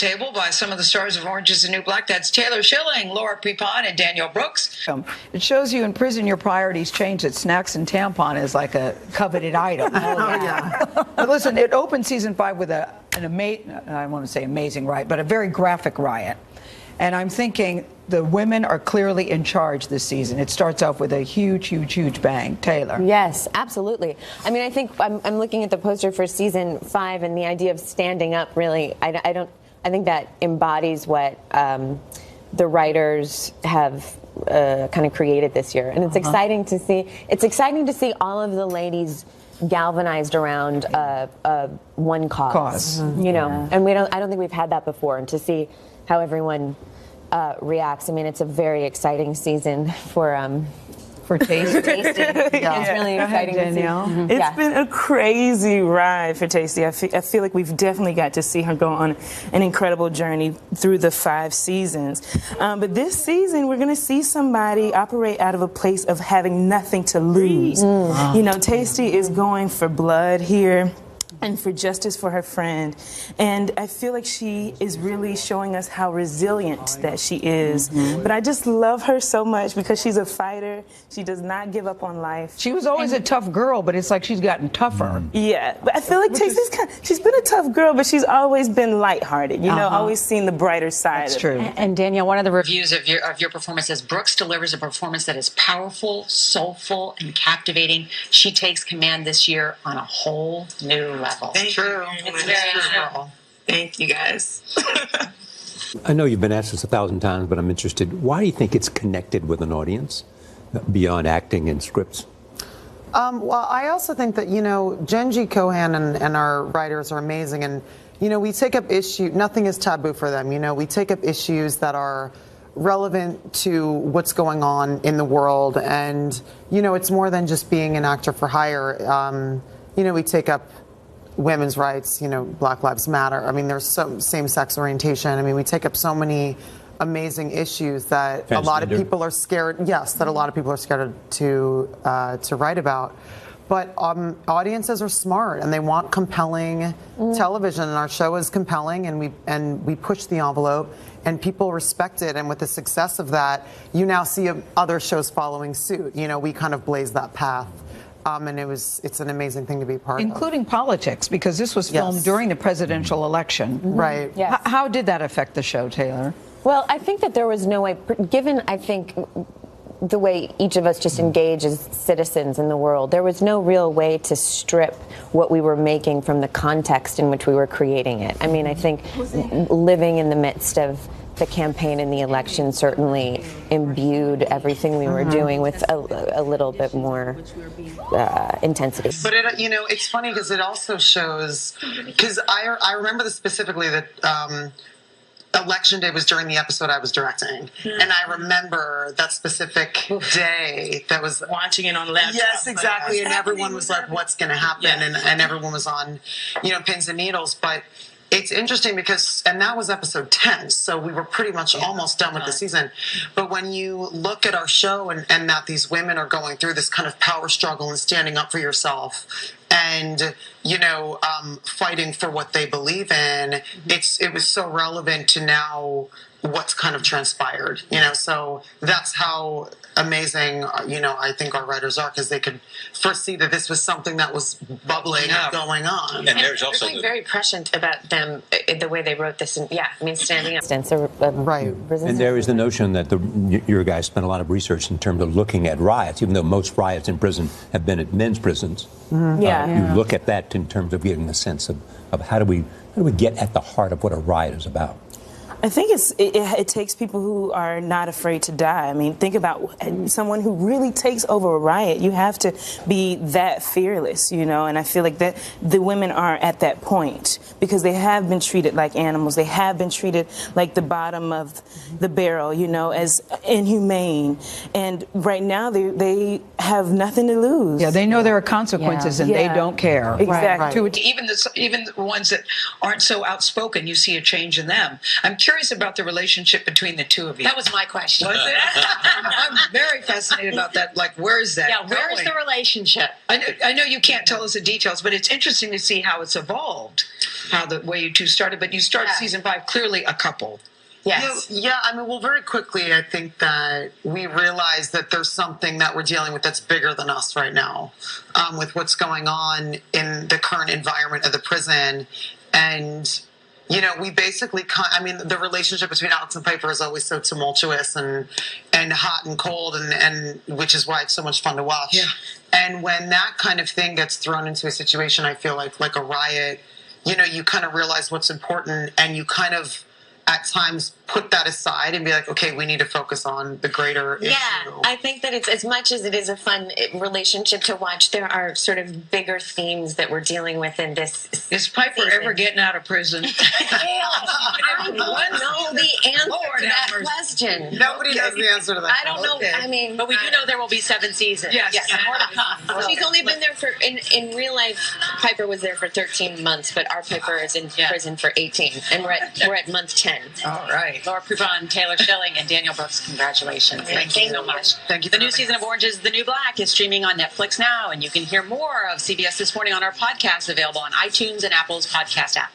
table by some of the stars of Orange is the New Black. That's Taylor Schilling, Laura Prepon, and Danielle Brooks. It shows you in prison your priorities change, that snacks and tampon is like a coveted item. But listen, it opened season 5 with an amazing, I want to say amazing riot, but a very graphic riot. And I'm thinking the women are clearly in charge this season. It starts off with a huge, huge, huge bang. Taylor. Yes, absolutely. I mean, I think I'm looking at the poster for season 5, and the idea of standing up really, I think that embodies what the writers have kind of created this year. And it's exciting to see. It's exciting to see all of the ladies galvanized around one cause. You know, and I don't think we've had that before. And to see how everyone reacts. I mean, it's a very exciting season for Tasty. It's really exciting to see. It's been a crazy ride for Tasty. I feel like we've definitely got to see her go on an incredible journey through the 5 seasons. But this season, we're going to see somebody operate out of a place of having nothing to lose. You know, Tasty is going for blood here and for justice for her friend. And I feel like she is really showing us how resilient that she is. But I just love her so much because she's a fighter. She does not give up on life. She was always a tough girl, but it's like she's gotten tougher. Yeah, but I feel like Tasty's she's been a tough girl, but she's always been lighthearted. You know, always seen the brighter side. That's true. And Danielle, one of the reviews of your performance says Brooks delivers a performance that is powerful, soulful, and captivating. She takes command this year on a whole new level. It's true. It's very true. Thank you, guys. I know you've been asked this 1,000 times, but I'm interested. Why do you think it's connected with an audience beyond acting and scripts? Well, I also think that, you know, Genji Cohan and our writers are amazing. And, you know, we take up nothing is taboo for them. You know, we take up issues that are relevant to what's going on in the world. And, you know, it's more than just being an actor for hire. You know, we take up women's rights, you know, Black Lives Matter. I mean, there's same-sex orientation. I mean, we take up so many amazing issues that a lot of people are scared. Yes, that a lot of people are scared to write about. But audiences are smart and they want compelling television, and our show is compelling, and we push the envelope, and people respect it. And with the success of that, you now see other shows following suit. You know, we kind of blazed that path. And it's an amazing thing to be part of. Including politics, because this was filmed during the presidential election. Right. Yes. How did that affect the show, Taylor? Well, I think that there was no way, given, I think, the way each of us just engage as citizens in the world, there was no real way to strip what we were making from the context in which we were creating it. I mean, I think living in the midst of the campaign and the election certainly imbued everything we were doing with a little bit more intensity. But it's funny because it also shows, because I remember this specifically, that Election Day was during the episode I was directing, and I remember that specific day that was Watching it on laptop. Yes, exactly, and everyone was like, "What's going to happen?" And everyone was on, pins and needles, but. It's interesting because, and that was episode 10, so we were pretty much almost done with the season. But when you look at our show and that these women are going through this kind of power struggle and standing up for yourself and, fighting for what they believe in, it was so relevant to now what's kind of transpired, so that's how amazing, I think our writers are, because they could foresee that this was something that was bubbling and going on. And there's also very prescient about them, the way they wrote this, and standing up. Right. And there is the notion that your guys spent a lot of research in terms of looking at riots, even though most riots in prison have been at men's prisons. You look at that in terms of getting a sense of how do we get at the heart of what a riot is about. I think it takes people who are not afraid to die. I mean, think about someone who really takes over a riot. You have to be that fearless, and I feel like that the women are at that point because they have been treated like animals. They have been treated like the bottom of the barrel, as inhumane. And right now they have nothing to lose. Yeah, they know there are consequences and they don't care. Exactly. Right. Even the ones that aren't so outspoken, you see a change in them. I'm curious about the relationship between the two of you. That was my question. Was it? I'm very fascinated about that. Like, where is that where's going? the relationship? I know you can't tell us the details, but it's interesting to see how it's evolved. how the way you two started, but you start Yeah. season 5 clearly a couple. Yes. Yeah, I mean, well, very quickly, I think that we realize that there's something that we're dealing with that's bigger than us right now, with what's going on in the current environment of the prison. And, you know, we basically, I mean, the relationship between Alex and Piper is always so tumultuous and hot and cold, and which is why it's so much fun to watch. Yeah. And when that kind of thing gets thrown into a situation, I feel like a riot, you know, you kind of realize what's important, and you kind of, at times, put that aside and be like, okay, we need to focus on the greater issue. Yeah, I think that it's, as much as it is a fun relationship to watch, there are sort of bigger themes that we're dealing with in this. Is Piper season. ever getting out of prison? I don't know the answer Lord to have that mercy. question. Nobody knows the answer to that. I don't know. Okay. I mean, But we do know there will be 7 seasons. Yes. And more to come. she's only been there for, in real life, Piper was there for 13 months, but our Piper is in prison for 18, and we're at month 10. All right. Laura Prepon, Taylor Schilling, and Danielle Brooks, congratulations. Thank you so much. Thank you The for new having season us. of Orange is the New Black is streaming on Netflix now, and you can hear more of CBS This Morning on our podcast, available on iTunes and Apple's podcast app.